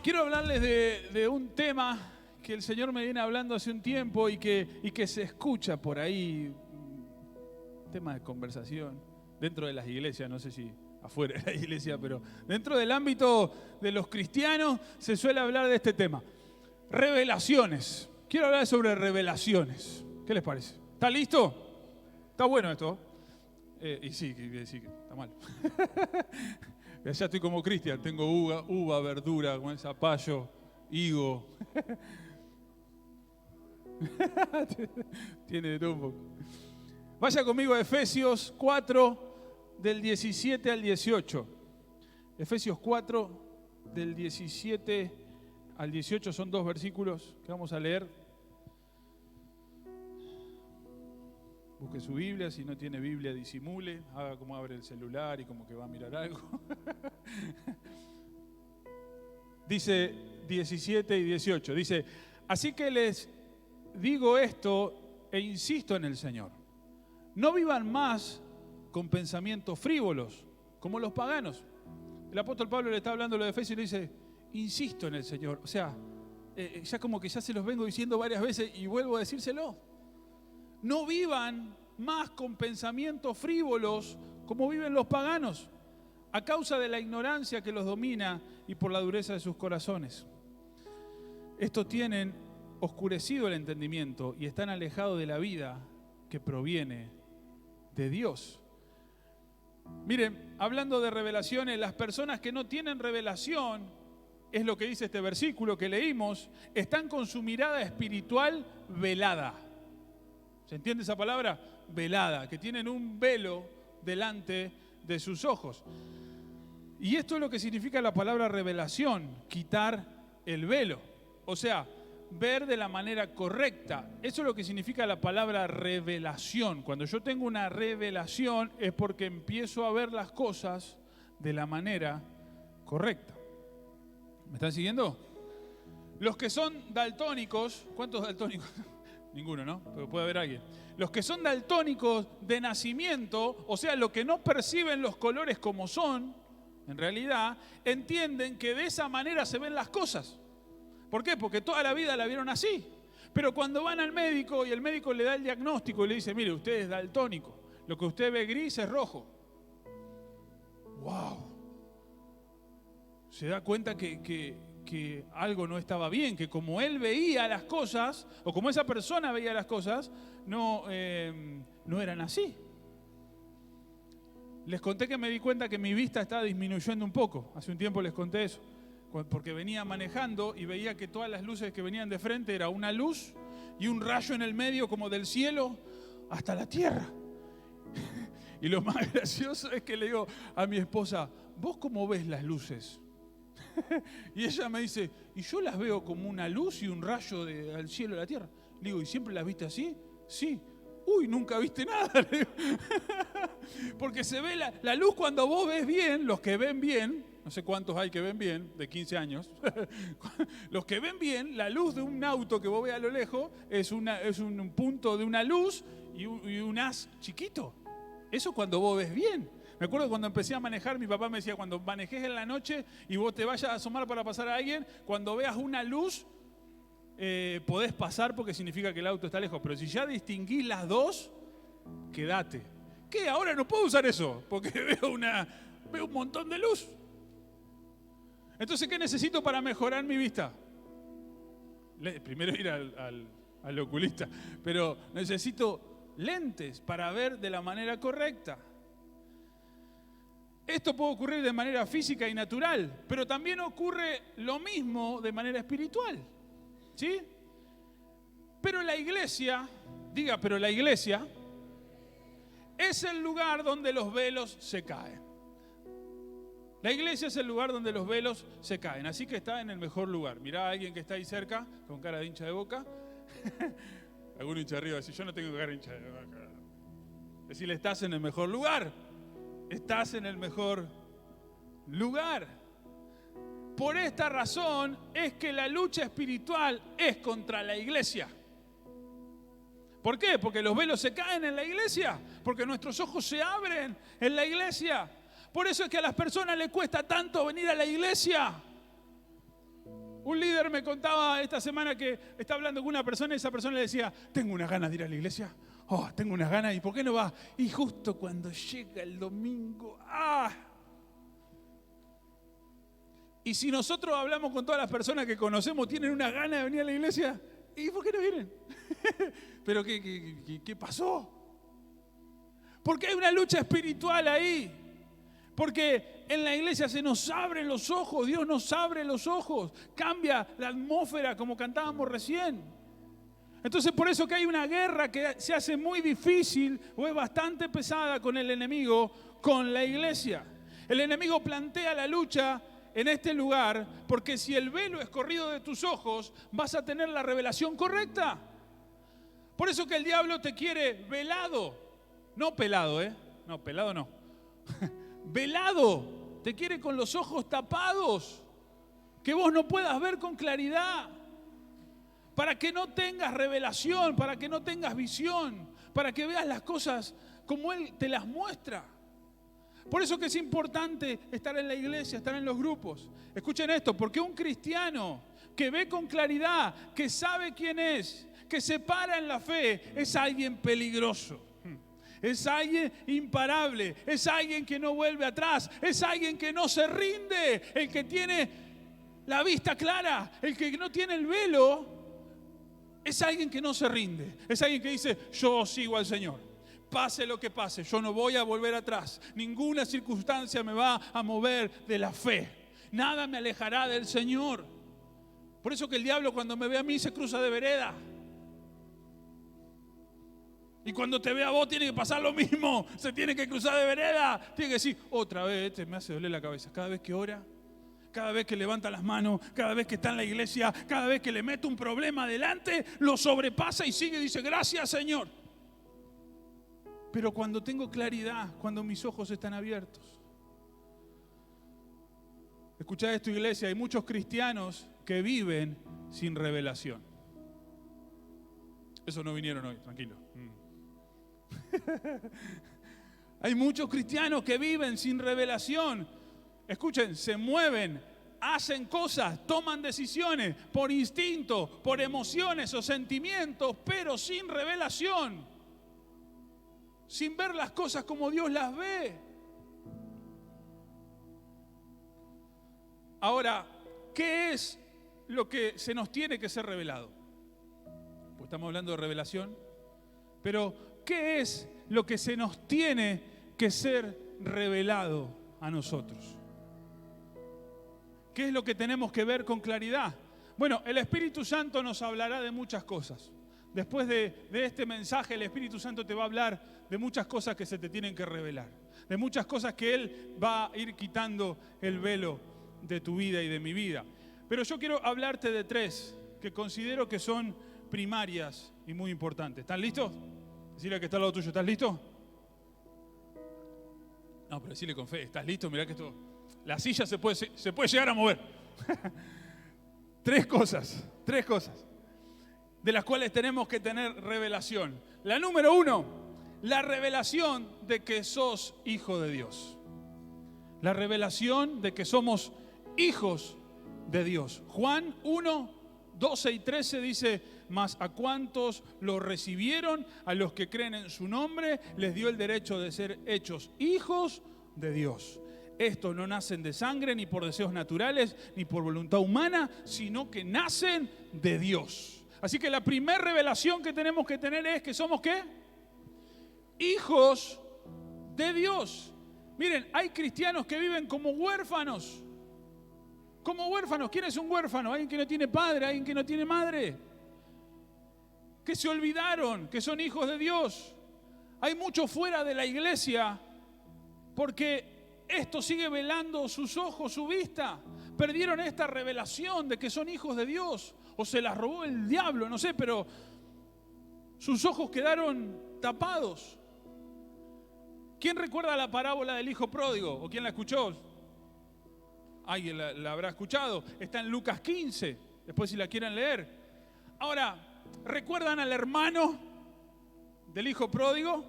Quiero hablarles de un tema que el Señor me viene hablando hace un tiempo y que se escucha por ahí, tema de conversación, dentro de las iglesias, no sé si afuera de la iglesia, pero dentro del ámbito de los cristianos se suele hablar de este tema. Revelaciones. Quiero hablar sobre revelaciones. ¿Qué les parece? ¿Está listo? ¿Está bueno esto? Y sí, está mal. Ya estoy como Cristian, tengo uva, verdura, con zapallo, higo. Tiene de todo un poco. Vaya conmigo a Efesios 4, del 17 al 18. Efesios 4, del 17 al 18 son 2 versículos que vamos a leer. Busque su Biblia, si no tiene Biblia disimule, haga como abre el celular y como que va a mirar algo. Dice 17 y 18, dice: así que les digo esto e insisto en el Señor. No vivan más con pensamientos frívolos, como los paganos. El apóstol Pablo le está hablando a los de Efesios y le dice: insisto en el Señor. O sea, ya como que ya se los vengo diciendo varias veces y vuelvo a decírselo. No vivan más con pensamientos frívolos como viven los paganos, a causa de la ignorancia que los domina y por la dureza de sus corazones. Estos tienen oscurecido el entendimiento y están alejados de la vida que proviene de Dios. Miren, hablando de revelaciones, las personas que no tienen revelación, es lo que dice este versículo que leímos, están con su mirada espiritual velada. ¿Se entiende esa palabra? Velada, que tienen un velo delante de sus ojos. Y esto es lo que significa la palabra revelación, quitar el velo. O sea, ver de la manera correcta. Eso es lo que significa la palabra revelación. Cuando yo tengo una revelación es porque empiezo a ver las cosas de la manera correcta. ¿Me están siguiendo? Los que son daltónicos, ¿cuántos daltónicos? Ninguno, ¿no? Pero puede haber alguien. Los que son daltónicos de nacimiento, o sea, los que no perciben los colores como son, en realidad, entienden que de esa manera se ven las cosas. ¿Por qué? Porque toda la vida la vieron así. Pero cuando van al médico y el médico le da el diagnóstico y le dice: mire, usted es daltónico, lo que usted ve gris es rojo. ¡Wow! Se da cuenta que algo no estaba bien, que como él veía las cosas, o como esa persona veía las cosas, no eran así. Les conté que me di cuenta que mi vista estaba disminuyendo un poco. Hace un tiempo les conté eso. Porque venía manejando y veía que todas las luces que venían de frente era una luz y un rayo en el medio como del cielo hasta la tierra. Y lo más gracioso es que le digo a mi esposa: ¿vos cómo ves las luces? Y ella me dice: y yo las veo como una luz y un rayo al cielo y la tierra. Le digo: ¿y siempre las viste así? Sí. Uy, nunca viste nada. Porque se ve la luz cuando vos ves bien, los que ven bien, no sé cuántos hay que ven bien, de 15 años, los que ven bien, la luz de un auto que vos veas a lo lejos es un punto de una luz y un haz chiquito. Eso cuando vos ves bien. Me acuerdo cuando empecé a manejar, mi papá me decía: cuando manejes en la noche y vos te vayas a asomar para pasar a alguien, cuando veas una luz, podés pasar porque significa que el auto está lejos. Pero si ya distinguís las dos, quédate. ¿Qué? Ahora no puedo usar eso porque veo un montón de luz. Entonces, ¿qué necesito para mejorar mi vista? Primero ir al oculista, pero necesito lentes para ver de la manera correcta. Esto puede ocurrir de manera física y natural, pero también ocurre lo mismo de manera espiritual, ¿sí? Pero la iglesia es el lugar donde los velos se caen. La iglesia es el lugar donde los velos se caen, así que está en el mejor lugar. Mirá a alguien que está ahí cerca, con cara de hincha de Boca. Algún hincha arriba, si yo no tengo cara de hincha de Boca. Decirle: estás en el mejor lugar. Estás en el mejor lugar. Por esta razón es que la lucha espiritual es contra la iglesia. ¿Por qué? Porque los velos se caen en la iglesia, porque nuestros ojos se abren en la iglesia. Por eso es que a las personas les cuesta tanto venir a la iglesia. Un líder me contaba esta semana que está hablando con una persona y esa persona le decía, tengo unas ganas de ir a la iglesia. Oh, tengo unas ganas, ¿y por qué no vas? Y justo cuando llega el domingo, Y si nosotros hablamos con todas las personas que conocemos, tienen unas ganas de venir a la iglesia, ¿y por qué no vienen? ¿Pero qué pasó? Porque hay una lucha espiritual ahí. Porque en la iglesia se nos abren los ojos, Dios nos abre los ojos, cambia la atmósfera como cantábamos recién. Entonces por eso que hay una guerra que se hace muy difícil o es bastante pesada con el enemigo, con la iglesia. El enemigo plantea la lucha en este lugar porque si el velo es corrido de tus ojos, vas a tener la revelación correcta. Por eso que el diablo te quiere velado, no pelado, no, pelado no. Velado, te quiere con los ojos tapados, que vos no puedas ver con claridad, para que no tengas revelación, para que no tengas visión, para que veas las cosas como Él te las muestra. Por eso que es importante estar en la iglesia, estar en los grupos. Escuchen esto, porque un cristiano que ve con claridad, que sabe quién es, que se para en la fe, es alguien peligroso. Es alguien imparable, es alguien que no vuelve atrás, es alguien que no se rinde, el que tiene la vista clara, el que no tiene el velo, es alguien que no se rinde, es alguien que dice, yo sigo al Señor, pase lo que pase, yo no voy a volver atrás, ninguna circunstancia me va a mover de la fe, nada me alejará del Señor. Por eso que el diablo cuando me ve a mí se cruza de vereda. Y cuando te ve a vos tiene que pasar lo mismo, se tiene que cruzar de vereda, tiene que decir, otra vez, me hace doler la cabeza. Cada vez que ora, cada vez que levanta las manos, cada vez que está en la iglesia, cada vez que le mete un problema adelante, lo sobrepasa y sigue y dice, gracias Señor. Pero cuando tengo claridad, cuando mis ojos están abiertos. Escuchá esto, iglesia, hay muchos cristianos que viven sin revelación. Eso no vinieron hoy, tranquilo. Hay muchos cristianos que viven sin revelación. Escuchen, se mueven, hacen cosas, toman decisiones por instinto, por emociones o sentimientos, pero sin revelación, sin ver las cosas como Dios las ve. Ahora, ¿qué es lo que se nos tiene que ser revelado? Pues estamos hablando de revelación, pero ¿qué es lo que se nos tiene que ser revelado a nosotros? ¿Qué es lo que tenemos que ver con claridad? Bueno, el Espíritu Santo nos hablará de muchas cosas. Después de este mensaje, el Espíritu Santo te va a hablar de muchas cosas que se te tienen que revelar. De muchas cosas que Él va a ir quitando el velo de tu vida y de mi vida. Pero yo quiero hablarte de tres que considero que son primarias y muy importantes. ¿Están listos? Decirle al que está al lado tuyo, ¿estás listo? No, pero decirle con fe, ¿estás listo? Mirá que esto, la silla se puede llegar a mover. Tres cosas de las cuales tenemos que tener revelación. La número uno, la revelación de que sos hijo de Dios. La revelación de que somos hijos de Dios. Juan 1, 12 y 13 dice, mas a cuantos lo recibieron, a los que creen en su nombre, les dio el derecho de ser hechos hijos de Dios. Estos no nacen de sangre, ni por deseos naturales, ni por voluntad humana, sino que nacen de Dios. Así que la primera revelación que tenemos que tener es que somos ¿qué? Hijos de Dios. Miren, hay cristianos que viven como huérfanos. Como huérfanos. ¿Quién es un huérfano? Alguien que no tiene padre, alguien que no tiene madre. Que se olvidaron que son hijos de Dios. Hay muchos fuera de la iglesia porque esto sigue velando sus ojos, su vista. Perdieron esta revelación de que son hijos de Dios. O se las robó el diablo, no sé, pero sus ojos quedaron tapados. ¿Quién recuerda la parábola del hijo pródigo? ¿O quién la escuchó? Alguien la habrá escuchado. Está en Lucas 15. Después si la quieren leer. Ahora, ¿recuerdan al hermano del hijo pródigo?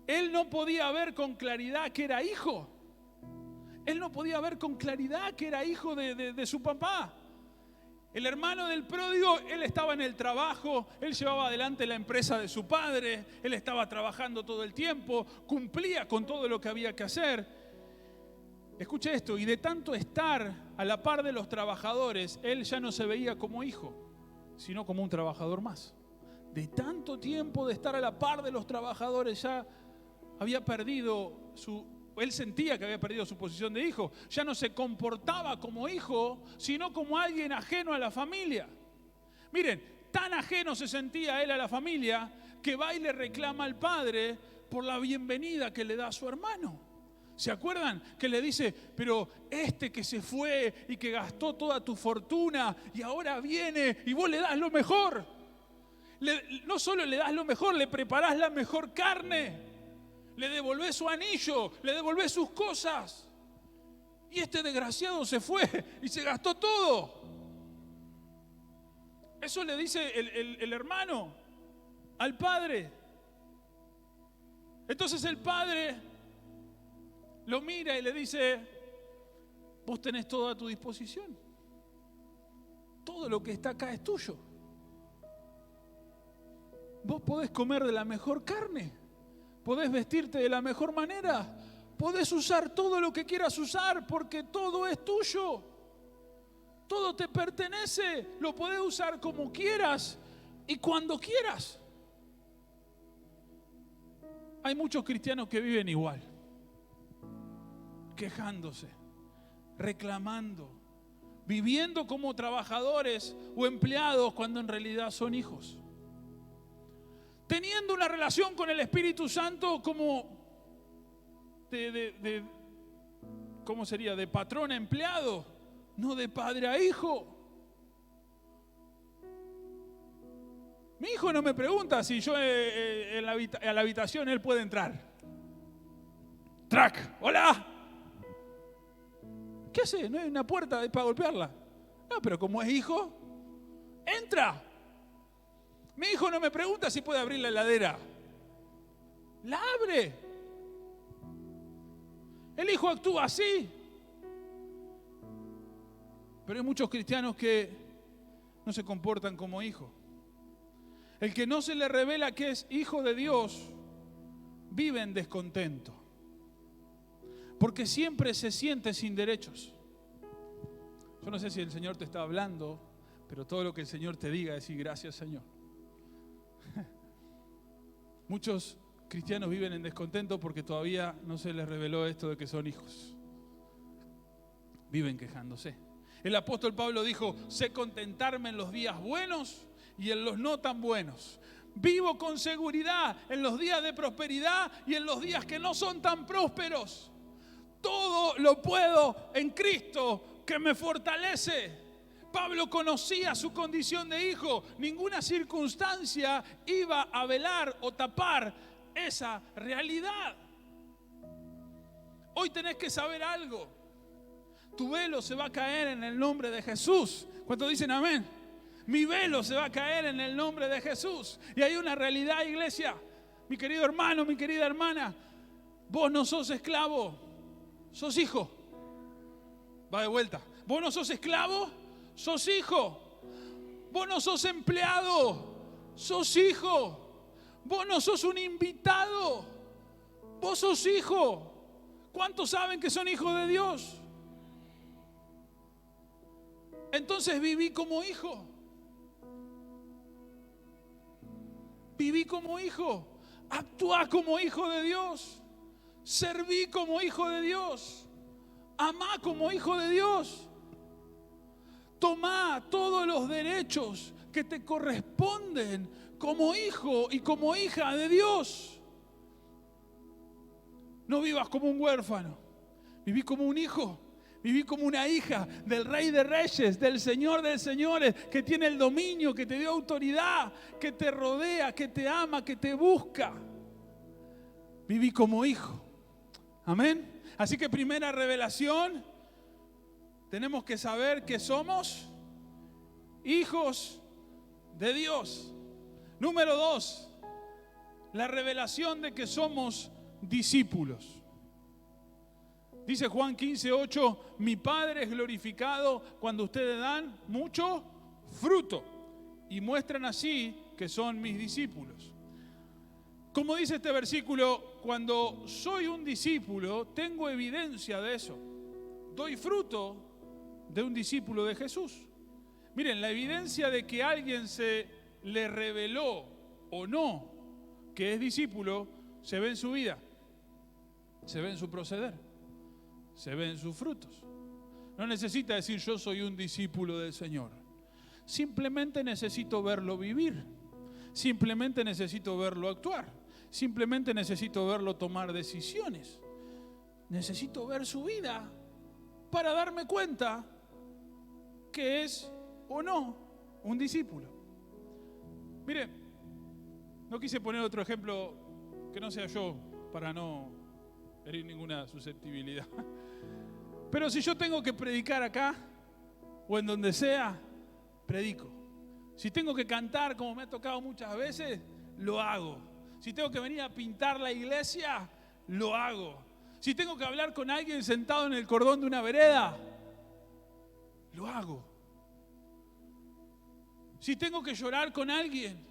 Él no podía ver con claridad que era hijo. Él no podía ver con claridad que era hijo de su papá. El hermano del pródigo, él estaba en el trabajo, él llevaba adelante la empresa de su padre, él estaba trabajando todo el tiempo, cumplía con todo lo que había que hacer. Escuche esto, y de tanto estar a la par de los trabajadores, él ya no se veía como hijo, sino como un trabajador más. De tanto tiempo de estar a la par de los trabajadores, ya había perdido él sentía que había perdido su posición de hijo. Ya no se comportaba como hijo, sino como alguien ajeno a la familia. Miren, tan ajeno se sentía él a la familia que va y le reclama al padre por la bienvenida que le da a su hermano. ¿Se acuerdan? Que le dice, pero este que se fue y que gastó toda tu fortuna y ahora viene y vos le das lo mejor. No solo le das lo mejor, le preparás la mejor carne. Le devolvés su anillo, le devolvés sus cosas. Y este desgraciado se fue y se gastó todo. Eso le dice el hermano al padre. Entonces el padre lo mira y le dice, vos tenés todo a tu disposición. Todo lo que está acá es tuyo. Vos podés comer de la mejor carne. Podés vestirte de la mejor manera. Podés usar todo lo que quieras usar porque todo es tuyo. Todo te pertenece. Lo podés usar como quieras y cuando quieras. Hay muchos cristianos que viven igual. Quejándose, reclamando, viviendo como trabajadores o empleados cuando en realidad son hijos. Teniendo una relación con el Espíritu Santo como ¿cómo sería? De patrón a empleado, no de padre a hijo. Mi hijo no me pregunta si yo a la habitación él puede entrar. ¡Trac! ¡Hola! ¿Qué hace? No hay una puerta para golpearla. No, pero como es hijo, entra. Mi hijo no me pregunta si puede abrir la heladera. La abre. El hijo actúa así. Pero hay muchos cristianos que no se comportan como hijo. El que no se le revela que es hijo de Dios vive en descontento. Porque siempre se siente sin derechos. Yo no sé si el Señor te está hablando, pero todo lo que el Señor te diga es decir gracias, Señor. Muchos cristianos viven en descontento porque todavía no se les reveló esto de que son hijos. Viven quejándose. El apóstol Pablo dijo, sé contentarme en los días buenos y en los no tan buenos. Vivo con seguridad en los días de prosperidad y en los días que no son tan prósperos. Todo lo puedo en Cristo que me fortalece. Pablo conocía su condición de hijo. Ninguna circunstancia iba a velar o tapar esa realidad. Hoy tenés que saber algo. Tu velo se va a caer en el nombre de Jesús. ¿Cuántos dicen amén? Mi velo se va a caer en el nombre de Jesús. Y hay una realidad, iglesia. Mi querido hermano, mi querida hermana, vos no sos esclavo, sos hijo. Va de vuelta. Vos no sos esclavo, sos hijo. Vos no sos empleado, sos hijo. Vos no sos un invitado, vos sos hijo. ¿Cuántos saben que son hijos de Dios? Entonces viví como hijo. Viví como hijo. Actuá como hijo de Dios. Serví como hijo de Dios. Amá como hijo de Dios. Tomá todos los derechos que te corresponden como hijo y como hija de Dios. No vivas como un huérfano. Viví como un hijo. Viví como una hija del Rey de Reyes, del Señor de Señores, que tiene el dominio, que te dio autoridad, que te rodea, que te ama, que te busca. Viví como hijo. Amén. Así que primera revelación, tenemos que saber que somos hijos de Dios. Número 2, la revelación de que somos discípulos. Dice Juan 15:8, mi Padre es glorificado cuando ustedes dan mucho fruto, y muestran así que son mis discípulos. Como dice este versículo, cuando soy un discípulo, tengo evidencia de eso. Doy fruto de un discípulo de Jesús. Miren, la evidencia de que alguien se le reveló o no que es discípulo, se ve en su vida, se ve en su proceder, se ve en sus frutos. No necesita decir yo soy un discípulo del Señor. Simplemente necesito verlo vivir. Simplemente necesito verlo actuar. Simplemente necesito verlo tomar decisiones. Necesito ver su vida para darme cuenta que es o no un discípulo. Mire, no quise poner otro ejemplo que no sea yo para no herir ninguna susceptibilidad. Pero si yo tengo que predicar acá o en donde sea, predico. Si tengo que cantar como me ha tocado muchas veces, lo hago. Si tengo que venir a pintar la iglesia, lo hago. Si tengo que hablar con alguien sentado en el cordón de una vereda, lo hago. Si tengo que llorar con alguien,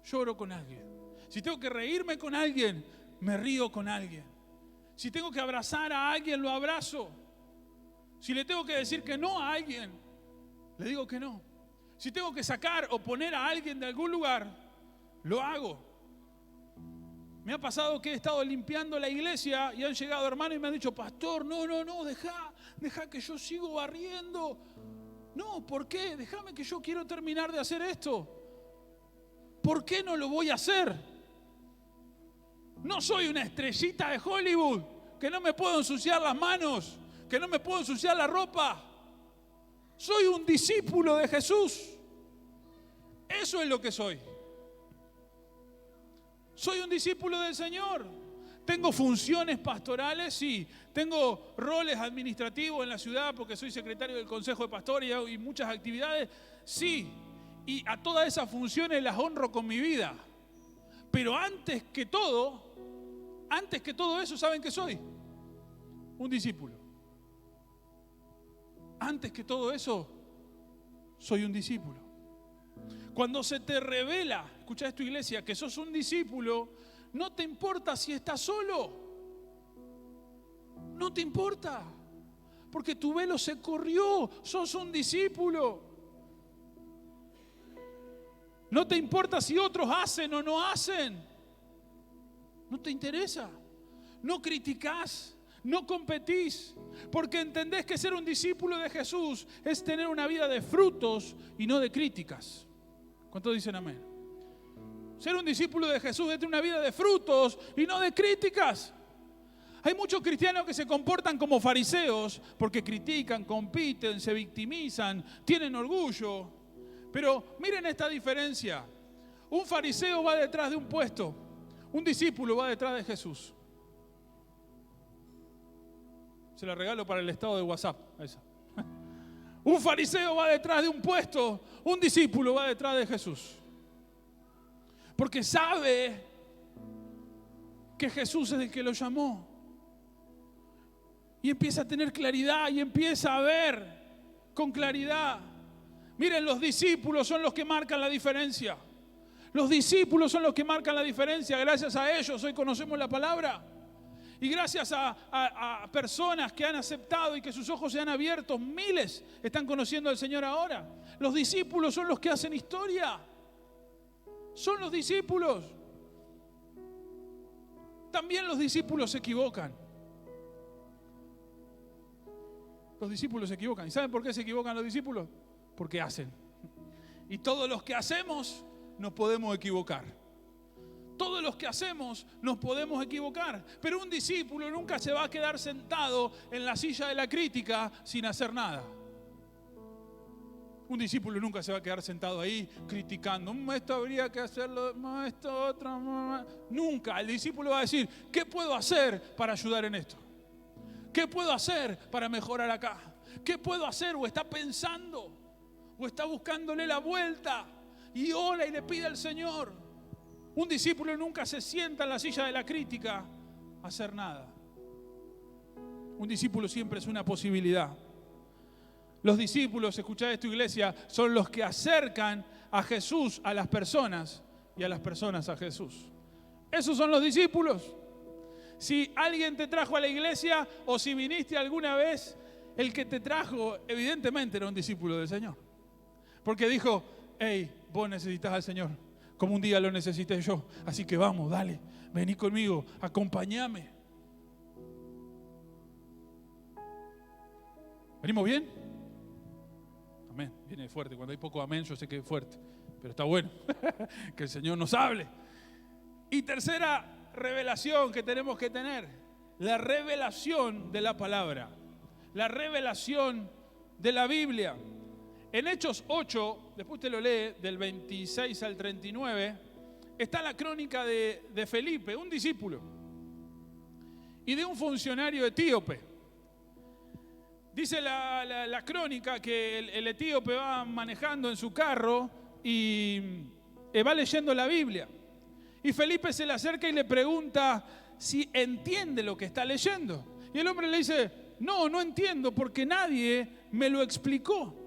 lloro con alguien. Si tengo que reírme con alguien, me río con alguien. Si tengo que abrazar a alguien, lo abrazo. Si le tengo que decir que no a alguien, le digo que no. Si tengo que sacar o poner a alguien de algún lugar, lo hago. Me ha pasado que he estado limpiando la iglesia y han llegado hermanos y me han dicho, pastor, no, deja que yo sigo barriendo. No, ¿por qué? Déjame que yo quiero terminar de hacer esto. ¿Por qué no lo voy a hacer? No soy una estrellita de Hollywood, que no me puedo ensuciar las manos, que no me puedo ensuciar la ropa. Soy un discípulo de Jesús. Eso es lo que soy. Soy un discípulo del Señor. Tengo funciones pastorales, sí. Tengo roles administrativos en la ciudad porque soy secretario del Consejo de Pastores y muchas actividades, sí. Y a todas esas funciones las honro con mi vida. Pero antes que todo eso, ¿saben qué soy? Un discípulo. Antes que todo eso, soy un discípulo. Cuando se te revela, escucha esto, iglesia, que sos un discípulo, no te importa si estás solo. No te importa. Porque tu velo se corrió, sos un discípulo. No te importa si otros hacen o no hacen. No te interesa. No criticás, no competís, porque entendés que ser un discípulo de Jesús es tener una vida de frutos y no de críticas. ¿Cuántos dicen amén? Ser un discípulo de Jesús es tener una vida de frutos y no de críticas. Hay muchos cristianos que se comportan como fariseos porque critican, compiten, se victimizan, tienen orgullo. Pero miren esta diferencia. Un fariseo va detrás de un puesto, un discípulo va detrás de Jesús. Se la regalo para el estado de WhatsApp. Esa. Un fariseo va detrás de un puesto, un discípulo va detrás de Jesús. Porque sabe que Jesús es el que lo llamó. Y empieza a tener claridad y empieza a ver con claridad. Miren, los discípulos son los que marcan la diferencia. Los discípulos son los que marcan la diferencia. Gracias a ellos hoy conocemos la palabra. Y gracias a personas que han aceptado y que sus ojos se han abierto, miles están conociendo al Señor ahora. Los discípulos son los que hacen historia. Son los discípulos. También los discípulos se equivocan. Los discípulos se equivocan. ¿Y saben por qué se equivocan los discípulos? Porque hacen. Y todos los que hacemos nos podemos equivocar. Todos los que hacemos nos podemos equivocar, pero un discípulo nunca se va a quedar sentado en la silla de la crítica sin hacer nada. Un discípulo nunca se va a quedar sentado ahí criticando. Esto habría que hacerlo, esto otro. Nunca. El discípulo va a decir, ¿qué puedo hacer para ayudar en esto? ¿Qué puedo hacer para mejorar acá? ¿Qué puedo hacer? O está pensando, o está buscándole la vuelta y ora y le pide al Señor. Un discípulo nunca se sienta en la silla de la crítica a hacer nada. Un discípulo siempre es una posibilidad. Los discípulos, escuchad esto, iglesia, son los que acercan a Jesús a las personas y a las personas a Jesús. Esos son los discípulos. Si alguien te trajo a la iglesia o si viniste alguna vez, el que te trajo evidentemente era un discípulo del Señor. Porque dijo, hey, vos necesitas al Señor como un día lo necesité yo. Así que vamos, dale, vení conmigo, acompáñame. ¿Venimos bien? Amén. Viene fuerte. Cuando hay poco amén, yo sé que es fuerte. Pero está bueno que el Señor nos hable. Y tercera revelación que tenemos que tener, la revelación de la palabra, la revelación de la Biblia. En Hechos 8, después usted lo lee, del 26 al 39, está la crónica de Felipe, un discípulo, y de un funcionario etíope. Dice la crónica que el etíope va manejando en su carro y va leyendo la Biblia. Y Felipe se le acerca y le pregunta si entiende lo que está leyendo. Y el hombre le dice, no entiendo porque nadie me lo explicó.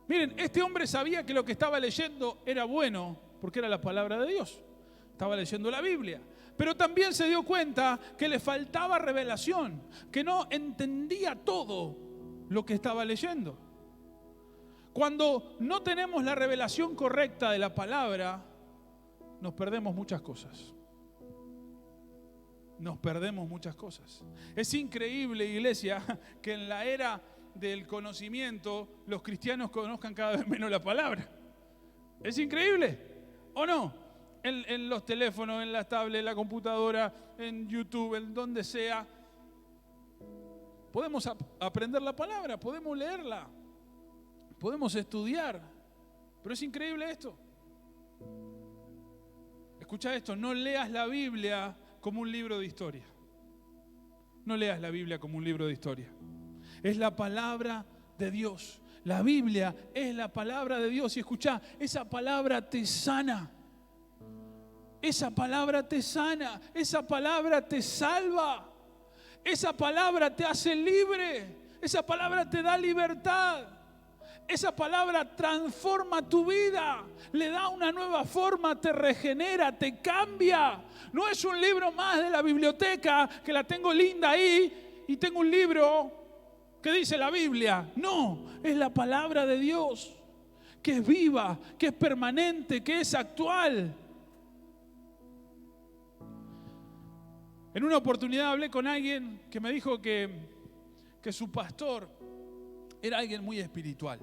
Miren, este hombre sabía que lo que estaba leyendo era bueno porque era la palabra de Dios. Estaba leyendo la Biblia. Pero también se dio cuenta que le faltaba revelación, que no entendía todo lo que estaba leyendo. Cuando no tenemos la revelación correcta de la palabra, nos perdemos muchas cosas. Nos perdemos muchas cosas. Es increíble, iglesia, que en la era del conocimiento los cristianos conozcan cada vez menos la palabra. ¿Es increíble o no? En los teléfonos, en las tablets, en la computadora, en YouTube, en donde sea. Podemos aprender la palabra, podemos leerla, podemos estudiar. Pero es increíble esto. Escucha esto, no leas la Biblia como un libro de historia. No leas la Biblia como un libro de historia. Es la palabra de Dios. La Biblia es la palabra de Dios. Y escucha, esa palabra te sana. Esa palabra te sana. Esa palabra te salva. Esa palabra te hace libre. Esa palabra te da libertad. Esa palabra transforma tu vida, le da una nueva forma, te regenera, te cambia. No es un libro más de la biblioteca que la tengo linda ahí y tengo un libro que dice la Biblia. No, es la palabra de Dios, que es viva, que es permanente, que es actual. En una oportunidad hablé con alguien que me dijo que su pastor era alguien muy espiritual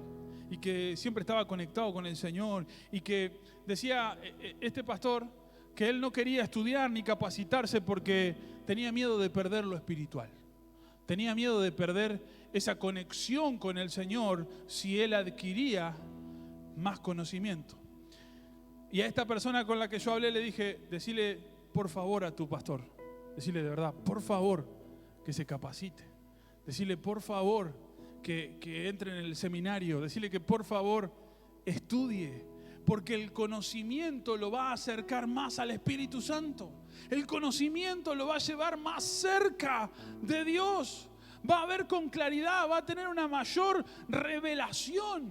y que siempre estaba conectado con el Señor y que decía este pastor que él no quería estudiar ni capacitarse porque tenía miedo de perder lo espiritual. Tenía miedo de perder esa conexión con el Señor si él adquiría más conocimiento. Y a esta persona con la que yo hablé le dije, decile por favor a tu pastor, decile de verdad, por favor que se capacite. Decile por favor que entre en el seminario, decirle que por favor estudie, porque el conocimiento lo va a acercar más al Espíritu Santo. El conocimiento lo va a llevar más cerca de Dios. Va a ver con claridad, va a tener una mayor revelación.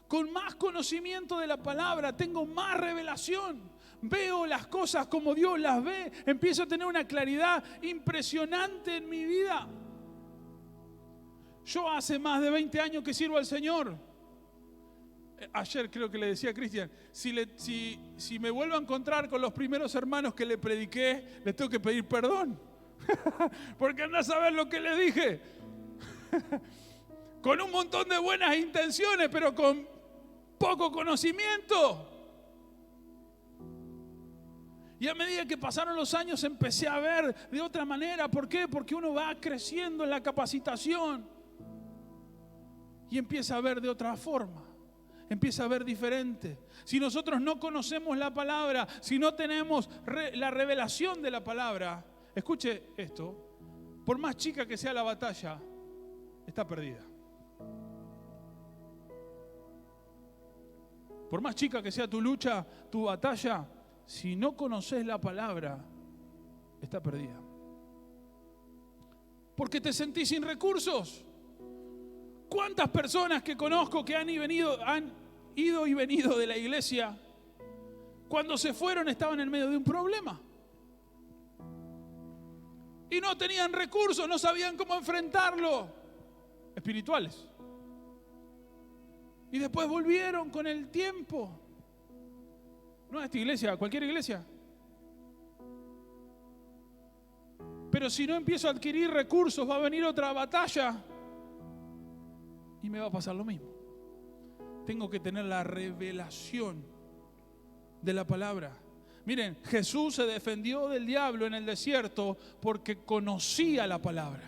Con más conocimiento de la palabra, tengo más revelación. Veo las cosas como Dios las ve. Empiezo a tener una claridad impresionante en mi vida. Yo hace más de 20 años que sirvo al Señor. Ayer creo que le decía a Cristian, si me vuelvo a encontrar con los primeros hermanos que le prediqué, les tengo que pedir perdón. Porque andá a saber lo que le dije. Con un montón de buenas intenciones, pero con poco conocimiento. Y a medida que pasaron los años empecé a ver de otra manera. ¿Por qué? Porque uno va creciendo en la capacitación. Y empieza a ver de otra forma, empieza a ver diferente. Si nosotros no conocemos la palabra, si no tenemos la revelación de la palabra, escuche esto, por más chica que sea la batalla, está perdida. Por más chica que sea tu lucha, tu batalla, si no conoces la palabra, está perdida. Porque te sentís sin recursos. ¿Cuántas personas que conozco que han ido y venido de la iglesia, cuando se fueron estaban en medio de un problema? Y no tenían recursos, no sabían cómo enfrentarlo, espirituales. Y después volvieron con el tiempo. No a esta iglesia, a cualquier iglesia. Pero si no empiezo a adquirir recursos, va a venir otra batalla y me va a pasar lo mismo. Tengo que tener la revelación de la palabra. Miren, Jesús se defendió del diablo en el desierto porque conocía la palabra.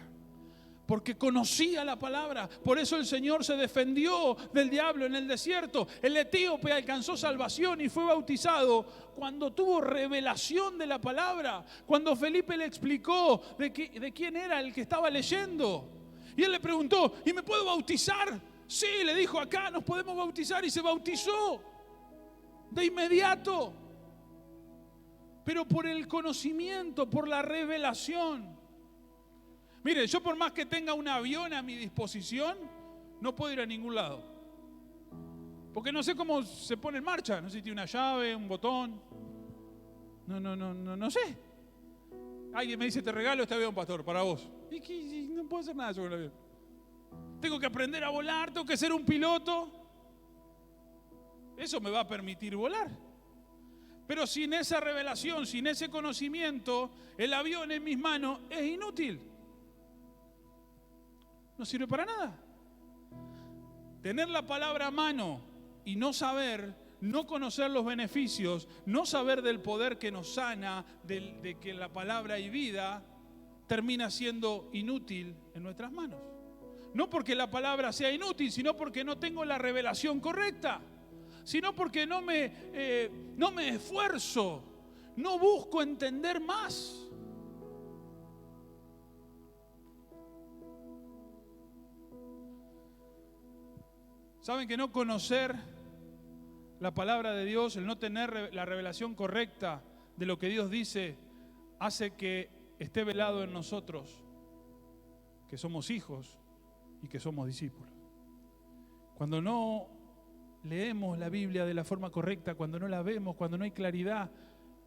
Porque conocía la palabra. Por eso el Señor se defendió del diablo en el desierto. El etíope alcanzó salvación y fue bautizado cuando tuvo revelación de la palabra. Cuando Felipe le explicó de quién era el que estaba leyendo. Y él le preguntó, ¿y me puedo bautizar? Sí, le dijo, acá nos podemos bautizar, y se bautizó de inmediato. Pero por el conocimiento, por la revelación. Mire, yo por más que tenga un avión a mi disposición, no puedo ir a ningún lado. Porque no sé cómo se pone en marcha. No sé si tiene una llave, un botón. No sé. Alguien me dice, te regalo este avión, pastor, para vos. Y no puedo hacer nada yo con el avión. Tengo que aprender a volar, tengo que ser un piloto. Eso me va a permitir volar. Pero sin esa revelación, sin ese conocimiento, el avión en mis manos es inútil. No sirve para nada. Tener la palabra a mano y no saber, no conocer los beneficios, no saber del poder que nos sana, de que en la palabra hay vida, termina siendo inútil en nuestras manos. No porque la palabra sea inútil, sino porque no tengo la revelación correcta, sino porque no me esfuerzo, no busco entender más. ¿Saben que no conocer la palabra de Dios, el no tener la revelación correcta de lo que Dios dice, hace que esté velado en nosotros, que somos hijos y que somos discípulos? Cuando no leemos la Biblia de la forma correcta, cuando no la vemos, cuando no hay claridad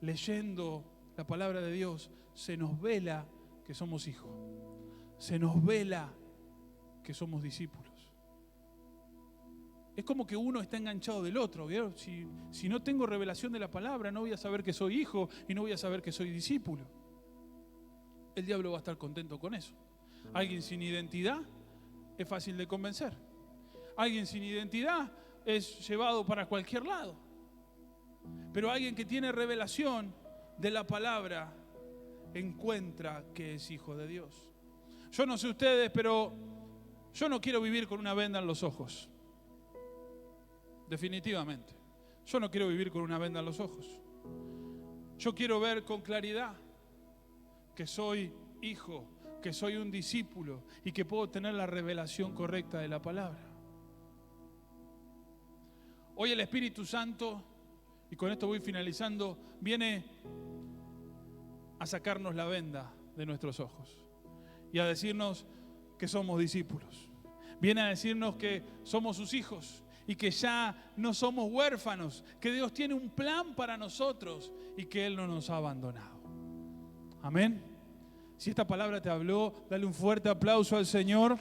leyendo la palabra de Dios, se nos vela que somos hijos, se nos vela que somos discípulos. Es como que uno está enganchado del otro. Si no tengo revelación de la palabra, no voy a saber que soy hijo y no voy a saber que soy discípulo. El diablo va a estar contento con eso. Alguien sin identidad es fácil de convencer. Alguien sin identidad es llevado para cualquier lado. Pero alguien que tiene revelación de la palabra encuentra que es hijo de Dios. Yo no sé ustedes, pero yo no quiero vivir con una venda en los ojos. Definitivamente. Yo no quiero vivir con una venda en los ojos. Yo quiero ver con claridad que soy hijo, que soy un discípulo y que puedo tener la revelación correcta de la palabra. Hoy el Espíritu Santo, y con esto voy finalizando, viene a sacarnos la venda de nuestros ojos y a decirnos que somos discípulos. Viene a decirnos que somos sus hijos y que ya no somos huérfanos, que Dios tiene un plan para nosotros y que Él no nos ha abandonado. Amén. Si esta palabra te habló, dale un fuerte aplauso al Señor.